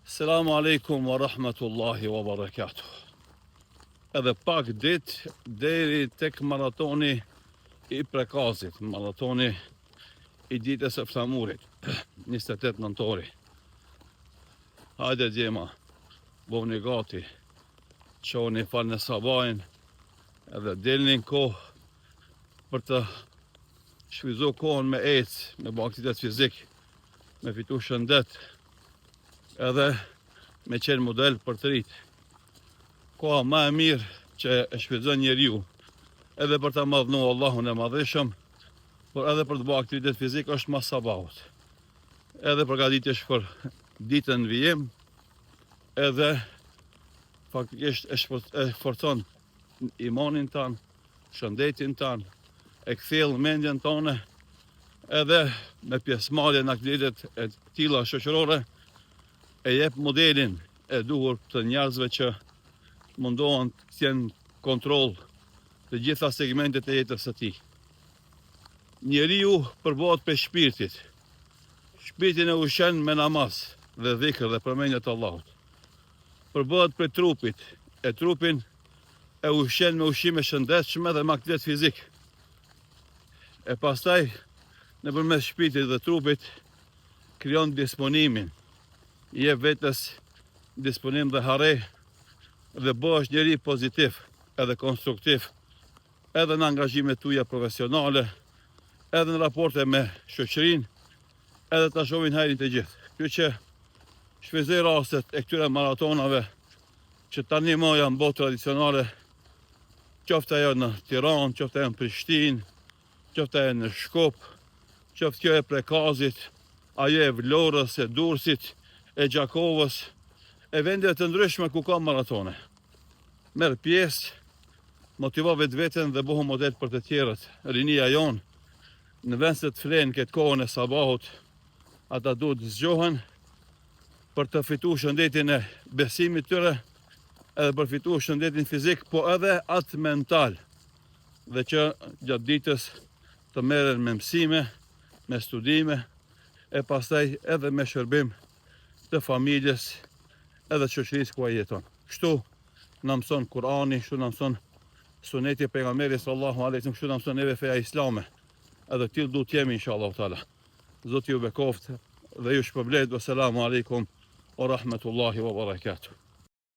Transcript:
Selamu alaikum wa rahmatullahi wa barakatuh. Edhe pak dit deri tek maratoni I Prekazit, maratoni I ditës së flamurit, 28 nëntori. Hajde djema, bovni gati, qoni falë në sabajin, edhe delni në kohë për të shvizu kohën me ecë, me bë aktivitet fizik, me fitu shëndet, edhe me qenë model për të rritë. Koha ma e mirë që e shfrytëzon njeriu, edhe për ta madhnuar Allahun e madhëshëm, por edhe për të bërë aktivitet fizik është mas sabahut. Edhe përgatitjesh për ditën në vijim, edhe faktikisht e forcon imanin tanë, shëndetin tanë, e kthjell mendjen tonë, edhe me pjesëmarrje në aktivitetet e tilla shoqërore, e jep modelin e duhur të njerëzve që mundohen të kenë kontroll të gjitha segmentet e jetës së tij. Njeriu përbohet prej shpirtit. Shpirtin e ushqen me namaz dhe dhikr dhe përmendje të Allahut. Përbohet prej trupit, e trupin e ushqen me ushqime shëndetshme dhe me aktivitet fizik. E pastaj nëpërmes shpirtit dhe trupit krijon disponimin. I jep vetes disponim dhe harre dhe bëhesh njeri pozitiv edhe konstruktiv, edhe në angazhimet tuaja profesionale, edhe në raporte me shoqërinë, edhe ta shohin hajrin të gjithë. Kjo që shfrytëzoj rastet e këtyre maratonave që tani më janë botë tradicionale, qoftë ajo në Tiranë, qoftë ajo në Prishtinë, qoftë ajo në Shkup, qoftë kjo e Prekazit, ajo e Vlorës, e Durrësit, e Gjakovës, e vendeve të ndryshme ku ka maratone. Merr pjesë, motivo vetveten dhe bëhu model për të tjerët. Rinia jonë, në vend se të flenë këtë kohën e sabahut, ata duhet të zgjohen për të fituar shëndetin e besimit tyre, edhe për fituar shëndetin fizik, po edhe atë mental, dhe që gjatë ditës të merren me mësime, me studime, e pastaj edhe me shërbim të familjes edhe shoqërisë ku ai jeton. Kështu na mëson Kurani, kështu na mëson Suneti e pejgamberit sallallahu alaihi wasallam, kështu na mëson neve feja islame. Edhe tillë duhet të jemi inshallah taala. Zoti ju bekoft dhe ju shpërblet. Wassalamu alaikum wa rahmatullahi wa barakatuh.